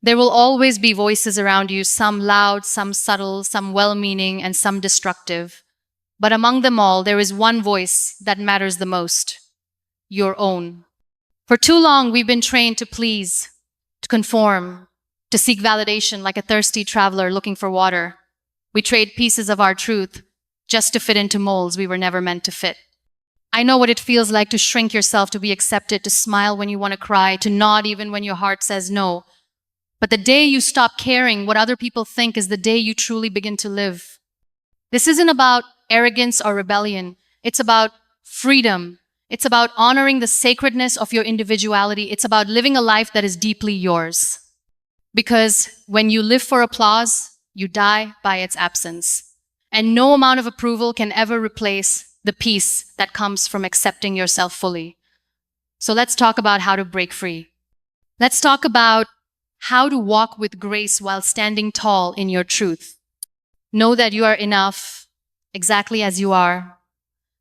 There will always be voices around you, some loud, some subtle, some well meaning, and some destructive. But among them all, there is one voice that matters the most: your own. For too long, we've been trained to please, to conform, to seek validation like a thirsty traveler looking for water. We trade pieces of our truth just to fit into molds we were never meant to fit. I know what it feels like to shrink yourself to be accepted, to smile when you want to cry, to nod even when your heart says no. But the day you stop caring what other people think is the day you truly begin to live. This isn't about arrogance or rebellion. It's about freedom. It's about honoring the sacredness of your individuality. It's about living a life that is deeply yours. Because when you live for applause, you die by its absence. And no amount of approval can ever replace the peace that comes from accepting yourself fully. So let's talk about how to break free. Let's talk about how to walk with grace while standing tall in your truth. Know that you are enough exactly as you are.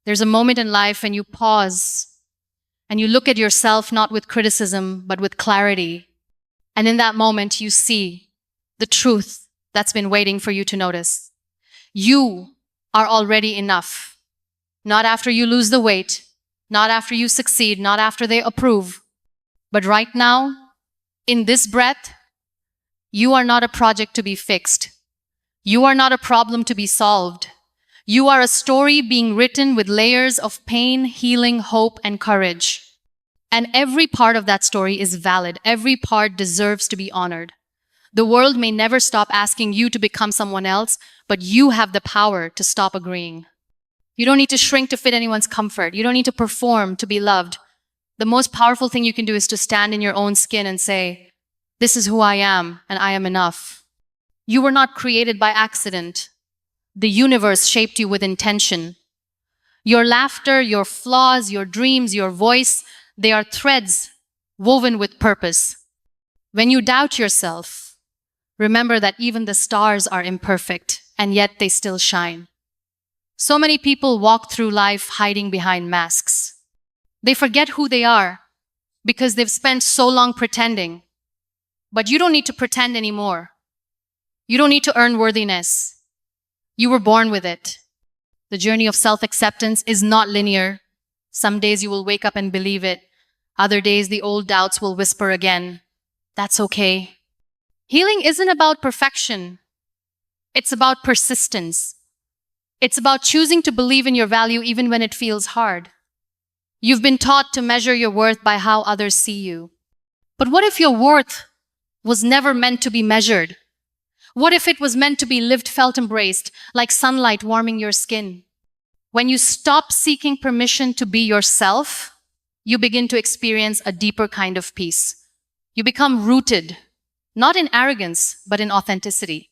There's a moment in life when you pause and you look at yourself not with criticism, but with clarity. And in that moment, you see the truth that's been waiting for you to notice. You are already enough. Not after you lose the weight, not after you succeed, not after they approve, but right now, in this breath, you are not a project to be fixed. You are not a problem to be solved. You are a story being written with layers of pain, healing, hope, and courage. And every part of that story is valid. Every part deserves to be honored. The world may never stop asking you to become someone else, but you have the power to stop agreeing. You don't need to shrink to fit anyone's comfort. You don't need to perform to be loved. The most powerful thing you can do is to stand in your own skin and say, "This is who I am, and I am enough." You were not created by accident. The universe shaped you with intention. Your laughter, your flaws, your dreams, your voice, they are threads woven with purpose. When you doubt yourself, remember that even the stars are imperfect, and yet they still shine. So many people walk through life hiding behind masks. They forget who they are because they've spent so long pretending. But you don't need to pretend anymore. You don't need to earn worthiness. You were born with it. The journey of self-acceptance is not linear. Some days you will wake up and believe it. Other days the old doubts will whisper again. That's okay. Healing isn't about perfection. It's about persistence. It's about choosing to believe in your value even when it feels hard. You've been taught to measure your worth by how others see you. But what if your worth was never meant to be measured? What if it was meant to be lived, felt, embraced, like sunlight warming your skin? When you stop seeking permission to be yourself, you begin to experience a deeper kind of peace. You become rooted, not in arrogance, but in authenticity.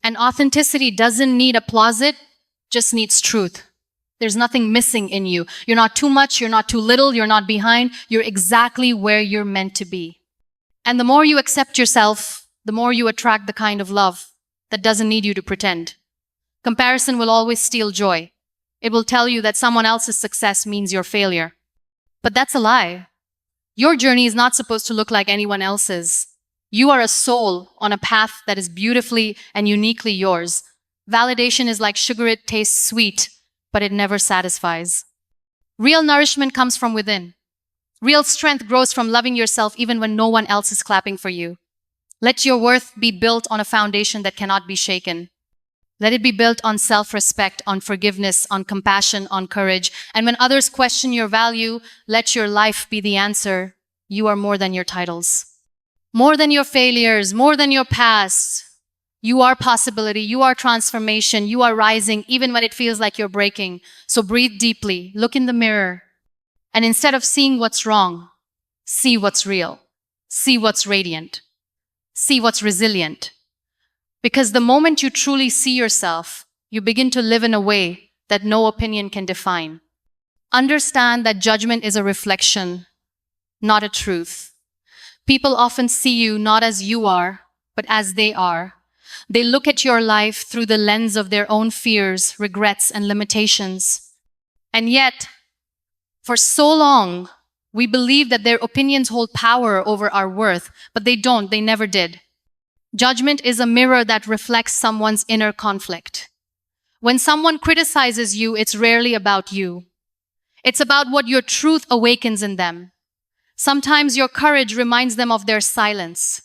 And authenticity doesn't need applause, it just needs truth. There's nothing missing in you. You're not too much, you're not too little, you're not behind. You're exactly where you're meant to be. And the more you accept yourself, the more you attract the kind of love that doesn't need you to pretend. Comparison will always steal joy. It will tell you that someone else's success means your failure. But that's a lie. Your journey is not supposed to look like anyone else's. You are a soul on a path that is beautifully and uniquely yours. Validation is like sugar, it tastes sweet, but it never satisfies. Real nourishment comes from within. Real strength grows from loving yourself even when no one else is clapping for you. Let your worth be built on a foundation that cannot be shaken. Let it be built on self-respect, on forgiveness, on compassion, on courage. And when others question your value, let your life be the answer. You are more than your titles, more than your failures, more than your past. You are possibility, you are transformation, you are rising even when it feels like you're breaking. So breathe deeply, look in the mirror, and instead of seeing what's wrong, see what's real, see what's radiant, see what's resilient. Because the moment you truly see yourself, you begin to live in a way that no opinion can define. Understand that judgment is a reflection, not a truth. People often see you not as you are, but as they are. They look at your life through the lens of their own fears, regrets, and limitations. And yet, for so long, we believe that their opinions hold power over our worth, but they don't, they never did. Judgment is a mirror that reflects someone's inner conflict. When someone criticizes you, it's rarely about you. It's about what your truth awakens in them. Sometimes your courage reminds them of their silence.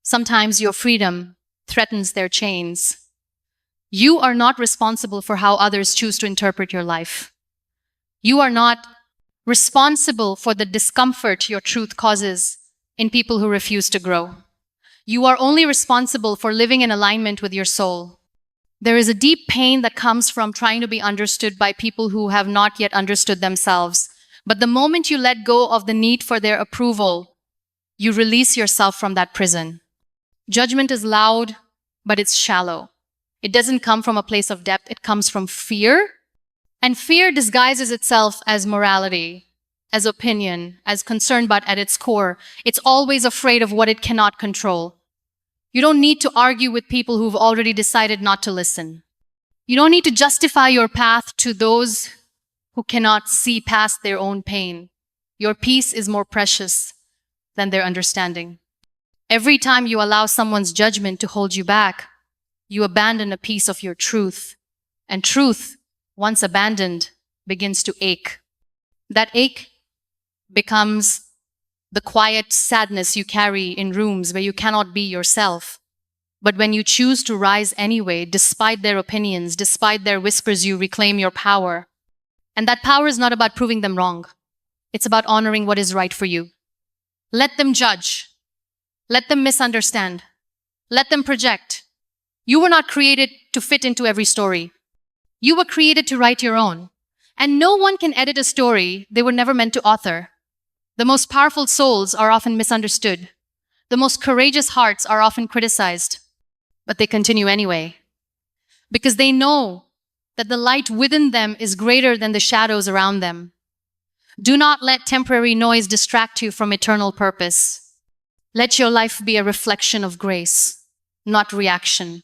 Sometimes your freedom threatens their chains. You are not responsible for how others choose to interpret your life. You are not responsible for the discomfort your truth causes in people who refuse to grow. You are only responsible for living in alignment with your soul. There is a deep pain that comes from trying to be understood by people who have not yet understood themselves. But the moment you let go of the need for their approval, you release yourself from that prison. Judgment is loud, but it's shallow. It doesn't come from a place of depth, it comes from fear. And fear disguises itself as morality, as opinion, as concern, but at its core, it's always afraid of what it cannot control. You don't need to argue with people who've already decided not to listen. You don't need to justify your path to those who cannot see past their own pain. Your peace is more precious than their understanding. Every time you allow someone's judgment to hold you back, you abandon a piece of your truth. And truth, once abandoned, begins to ache. That ache becomes the quiet sadness you carry in rooms where you cannot be yourself. But when you choose to rise anyway, despite their opinions, despite their whispers, you reclaim your power. And that power is not about proving them wrong. It's about honoring what is right for you. Let them judge. Let them misunderstand. Let them project. You were not created to fit into every story. You were created to write your own. And no one can edit a story they were never meant to author. The most powerful souls are often misunderstood. The most courageous hearts are often criticized. But they continue anyway. Because they know that the light within them is greater than the shadows around them. Do not let temporary noise distract you from eternal purpose. Let your life be a reflection of grace, not reaction.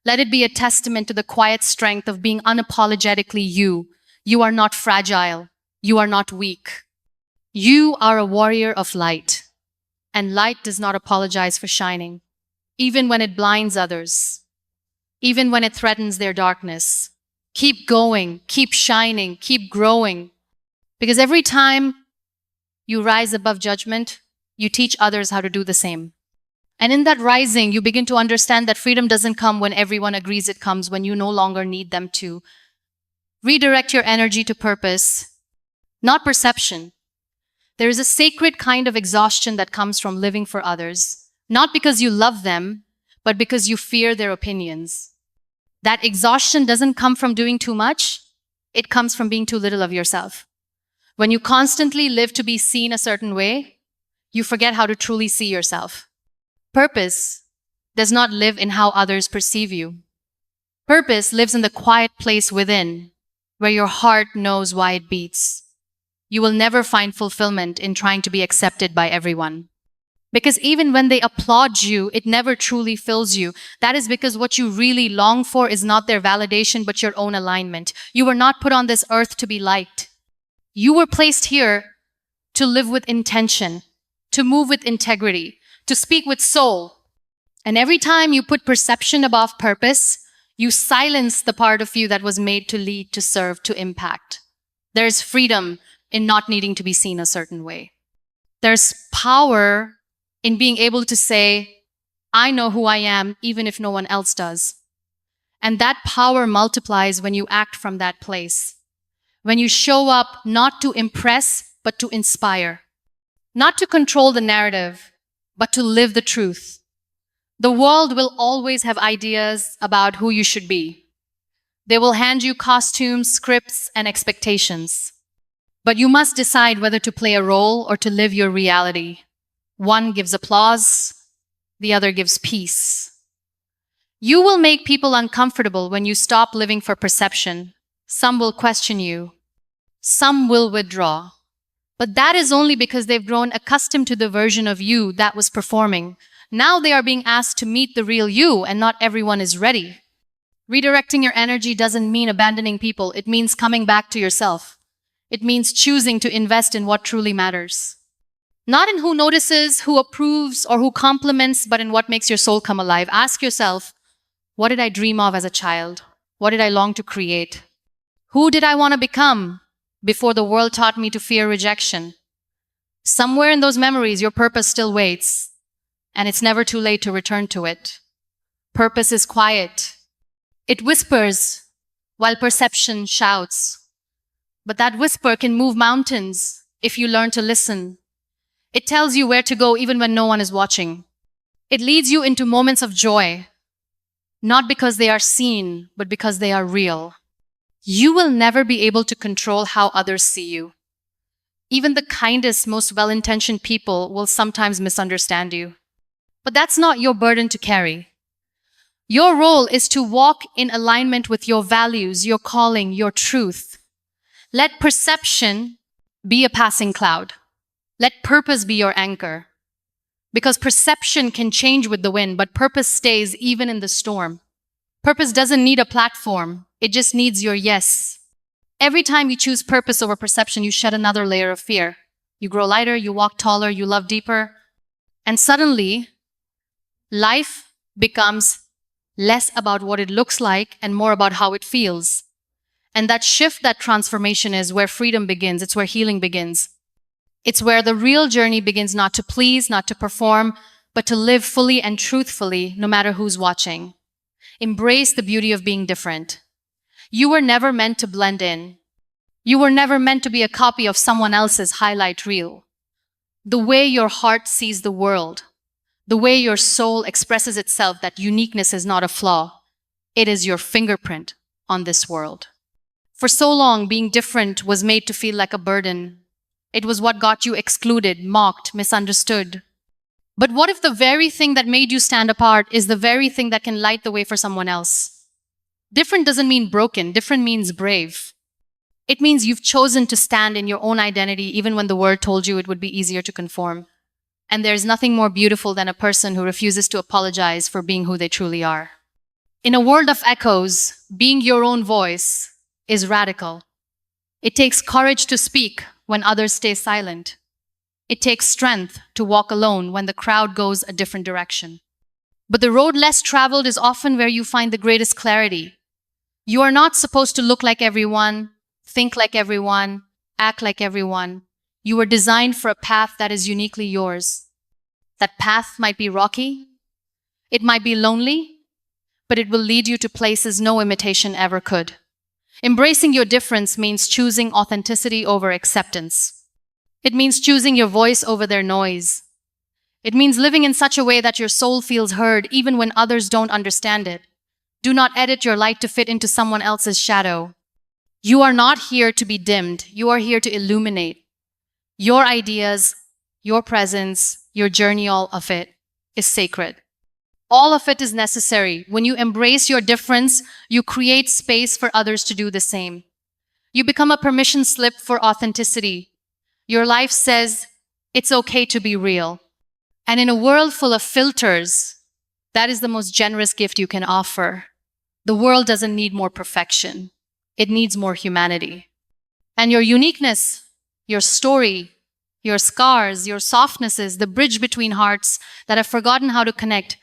Let it be a testament to the quiet strength of being unapologetically you. You are not fragile. You are not weak. You are a warrior of light. And light does not apologize for shining, even when it blinds others, even when it threatens their darkness. Keep going, keep shining, keep growing. Because every time you rise above judgment, you teach others how to do the same. And in that rising, you begin to understand that freedom doesn't come when everyone agrees, it comes when you no longer need them to. Redirect your energy to purpose, not perception. There is a sacred kind of exhaustion that comes from living for others, not because you love them, but because you fear their opinions. That exhaustion doesn't come from doing too much, it comes from being too little of yourself. When you constantly live to be seen a certain way, you forget how to truly see yourself. Purpose does not live in how others perceive you. Purpose lives in the quiet place within, where your heart knows why it beats. You will never find fulfillment in trying to be accepted by everyone. Because even when they applaud you, it never truly fills you. That is because what you really long for is not their validation, but your own alignment. You were not put on this earth to be liked. You were placed here to live with intention, to move with integrity, to speak with soul. And every time you put perception above purpose, you silence the part of you that was made to lead, to serve, to impact. There's freedom in not needing to be seen a certain way. There's power in being able to say, I know who I am, even if no one else does. And that power multiplies when you act from that place. When you show up not to impress, but to inspire. Not to control the narrative, but to live the truth. The world will always have ideas about who you should be. They will hand you costumes, scripts, and expectations. But you must decide whether to play a role or to live your reality. One gives applause, the other gives peace. You will make people uncomfortable when you stop living for perception. Some will question you. Some will withdraw. But that is only because they've grown accustomed to the version of you that was performing. Now they are being asked to meet the real you, and not everyone is ready. Redirecting your energy doesn't mean abandoning people. It means coming back to yourself. It means choosing to invest in what truly matters. Not in who notices, who approves, or who compliments, but in what makes your soul come alive. Ask yourself, what did I dream of as a child? What did I long to create? Who did I want to become before the world taught me to fear rejection? Somewhere in those memories, your purpose still waits, and it's never too late to return to it. Purpose is quiet. It whispers while perception shouts. But that whisper can move mountains if you learn to listen. It tells you where to go even when no one is watching. It leads you into moments of joy, not because they are seen, but because they are real. You will never be able to control how others see you. Even the kindest, most well-intentioned people will sometimes misunderstand you. But that's not your burden to carry. Your role is to walk in alignment with your values, your calling, your truth. Let perception be a passing cloud. Let purpose be your anchor. Because perception can change with the wind, but purpose stays even in the storm. Purpose doesn't need a platform. It just needs your yes. Every time you choose purpose over perception, you shed another layer of fear. You grow lighter, you walk taller, you love deeper. And suddenly, life becomes less about what it looks like and more about how it feels. And that shift, that transformation is where freedom begins. It's where healing begins. It's where the real journey begins, not to please, not to perform, but to live fully and truthfully, no matter who's watching. Embrace the beauty of being different. You were never meant to blend in. You were never meant to be a copy of someone else's highlight reel. The way your heart sees the world, the way your soul expresses itself, that uniqueness is not a flaw. It is your fingerprint on this world. For so long, being different was made to feel like a burden. It was what got you excluded, mocked, misunderstood. But what if the very thing that made you stand apart is the very thing that can light the way for someone else? Different doesn't mean broken. Different means brave. It means you've chosen to stand in your own identity even when the world told you it would be easier to conform. And there's nothing more beautiful than a person who refuses to apologize for being who they truly are. In a world of echoes, being your own voice is radical. It takes courage to speak when others stay silent. It takes strength to walk alone when the crowd goes a different direction. But the road less traveled is often where you find the greatest clarity. You are not supposed to look like everyone, think like everyone, act like everyone. You were designed for a path that is uniquely yours. That path might be rocky, it might be lonely, but it will lead you to places no imitation ever could. Embracing your difference means choosing authenticity over acceptance. It means choosing your voice over their noise. It means living in such a way that your soul feels heard even when others don't understand it. Do not edit your light to fit into someone else's shadow. You are not here to be dimmed. You are here to illuminate. Your ideas, your presence, your journey, all of it is sacred. All of it is necessary. When you embrace your difference, you create space for others to do the same. You become a permission slip for authenticity. Your life says, it's okay to be real. And in a world full of filters, that is the most generous gift you can offer. The world doesn't need more perfection. It needs more humanity. And your uniqueness, your story, your scars, your softnesses, the bridge between hearts that have forgotten how to connect.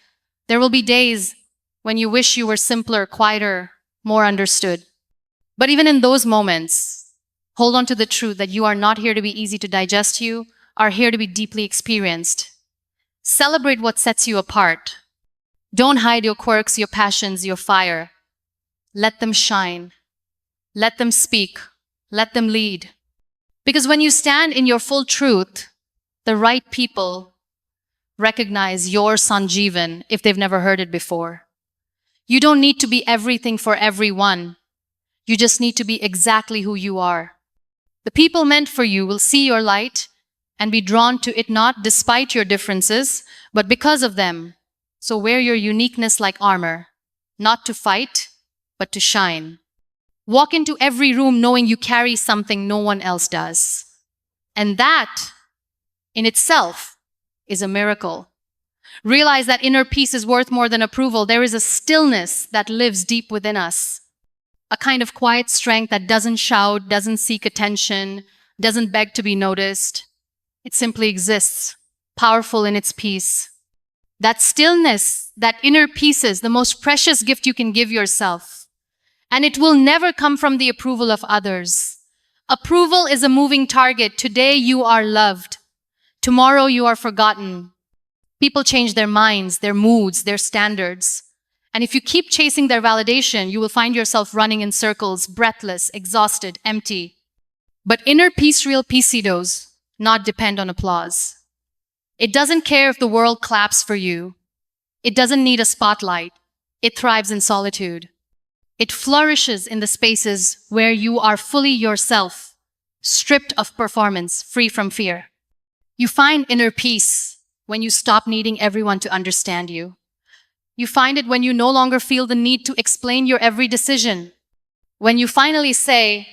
There will be days when you wish you were simpler, quieter, more understood. But even in those moments, hold on to the truth that you are not here to be easy to digest. You are here to be deeply experienced. Celebrate what sets you apart. Don't hide your quirks, your passions, your fire. Let them shine. Let them speak. Let them lead. Because when you stand in your full truth, the right people recognize your Sanjeevan if they've never heard it before. You don't need to be everything for everyone. You just need to be exactly who you are. The people meant for you will see your light and be drawn to it, not despite your differences, but because of them. So wear your uniqueness like armor, not to fight, but to shine. Walk into every room knowing you carry something no one else does. And that, in itself, is a miracle. Realize that inner peace is worth more than approval. There is a stillness that lives deep within us. A kind of quiet strength that doesn't shout, doesn't seek attention, doesn't beg to be noticed. It simply exists, powerful in its peace. That stillness, that inner peace is the most precious gift you can give yourself. And it will never come from the approval of others. Approval is a moving target. Today you are loved. Tomorrow you are forgotten. People change their minds, their moods, their standards. And if you keep chasing their validation, you will find yourself running in circles, breathless, exhausted, empty. But inner peace, real peace does not depend on applause. It doesn't care if the world claps for you. It doesn't need a spotlight. It thrives in solitude. It flourishes in the spaces where you are fully yourself, stripped of performance, free from fear. You find inner peace when you stop needing everyone to understand you. You find it when you no longer feel the need to explain your every decision. When you finally say,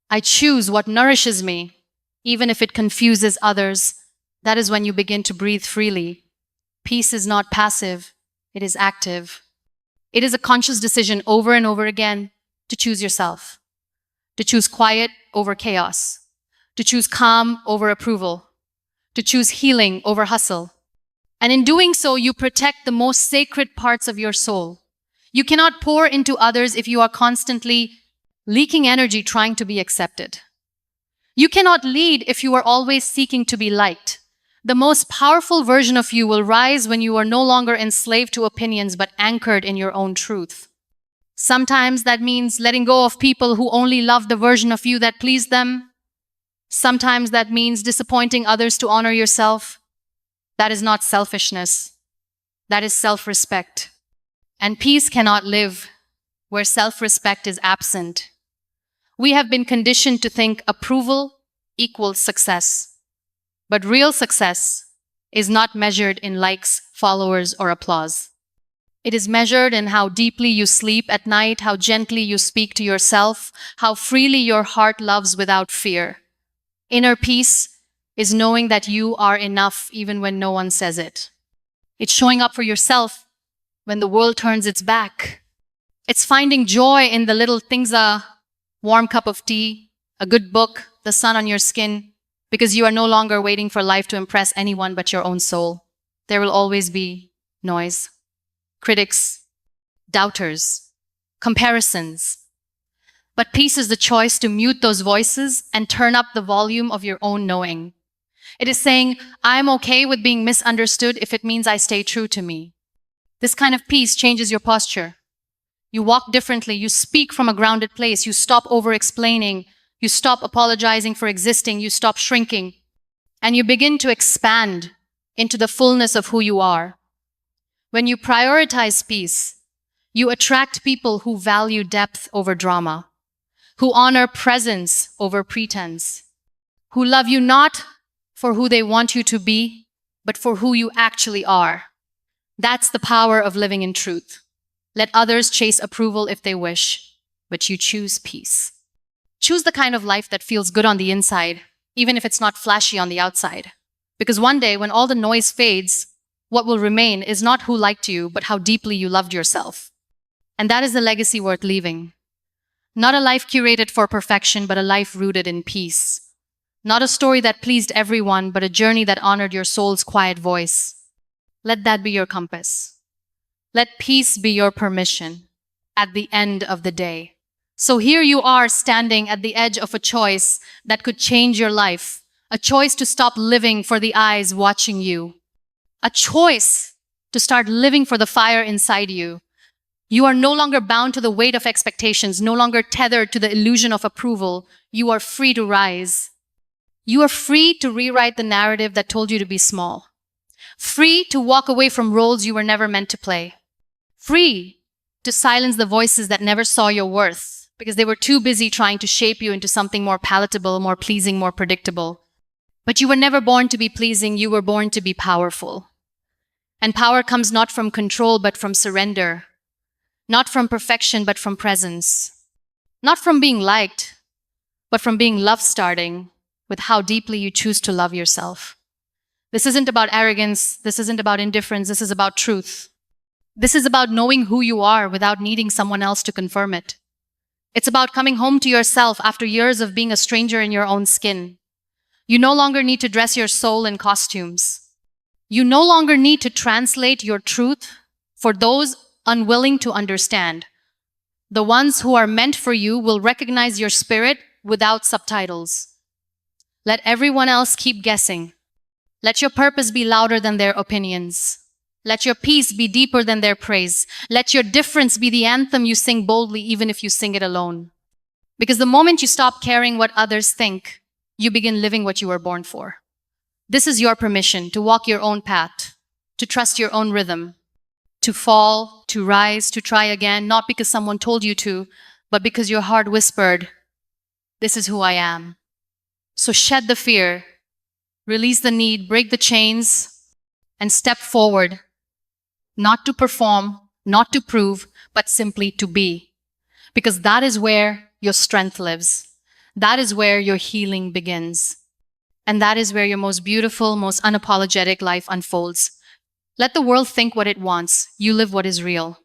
I choose what nourishes me, even if it confuses others, that is when you begin to breathe freely. Peace is not passive, it is active. It is a conscious decision over and over again to choose yourself, to choose quiet over chaos, to choose calm over approval, to choose healing over hustle. And in doing so, you protect the most sacred parts of your soul. You cannot pour into others if you are constantly leaking energy trying to be accepted. You cannot lead if you are always seeking to be liked. The most powerful version of you will rise when you are no longer enslaved to opinions but anchored in your own truth. Sometimes that means letting go of people who only love the version of you that pleased them. Sometimes that means disappointing others to honor yourself. That is not selfishness. That is self-respect. And peace cannot live where self-respect is absent. We have been conditioned to think approval equals success. But real success is not measured in likes, followers, or applause. It is measured in how deeply you sleep at night, how gently you speak to yourself, how freely your heart loves without fear. Inner peace is knowing that you are enough even when no one says it. It's showing up for yourself when the world turns its back. It's finding joy in the little things, a warm cup of tea, a good book, the sun on your skin, because you are no longer waiting for life to impress anyone but your own soul. There will always be noise, critics, doubters, comparisons. But peace is the choice to mute those voices and turn up the volume of your own knowing. It is saying, I'm okay with being misunderstood if it means I stay true to me. This kind of peace changes your posture. You walk differently, you speak from a grounded place, you stop over-explaining, you stop apologizing for existing, you stop shrinking, and you begin to expand into the fullness of who you are. When you prioritize peace, you attract people who value depth over drama, who honor presence over pretense, who love you not for who they want you to be, but for who you actually are. That's the power of living in truth. Let others chase approval if they wish, but you choose peace. Choose the kind of life that feels good on the inside, even if it's not flashy on the outside. Because one day, when all the noise fades, what will remain is not who liked you, but how deeply you loved yourself. And that is the legacy worth leaving. Not a life curated for perfection, but a life rooted in peace. Not a story that pleased everyone, but a journey that honored your soul's quiet voice. Let that be your compass. Let peace be your permission at the end of the day. So here you are standing at the edge of a choice that could change your life. A choice to stop living for the eyes watching you. A choice to start living for the fire inside you. You are no longer bound to the weight of expectations, no longer tethered to the illusion of approval. You are free to rise. You are free to rewrite the narrative that told you to be small. Free to walk away from roles you were never meant to play. Free to silence the voices that never saw your worth because they were too busy trying to shape you into something more palatable, more pleasing, more predictable. But you were never born to be pleasing, you were born to be powerful. And power comes not from control, but from surrender. Not from perfection, but from presence. Not from being liked, but from being loved, starting with how deeply you choose to love yourself. This isn't about arrogance, this isn't about indifference, this is about truth. This is about knowing who you are without needing someone else to confirm it. It's about coming home to yourself after years of being a stranger in your own skin. You no longer need to dress your soul in costumes. You no longer need to translate your truth for those unwilling to understand. The ones who are meant for you will recognize your spirit without subtitles. Let everyone else keep guessing. Let your purpose be louder than their opinions. Let your peace be deeper than their praise. Let your difference be the anthem you sing boldly, even if you sing it alone. Because the moment you stop caring what others think, you begin living what you were born for. This is your permission to walk your own path, to trust your own rhythm, to fall, to rise, to try again, not because someone told you to, but because your heart whispered, "This is who I am." So shed the fear, release the need, break the chains, and step forward, not to perform, not to prove, but simply to be. Because that is where your strength lives. That is where your healing begins. And that is where your most beautiful, most unapologetic life unfolds. Let the world think what it wants. You live what is real.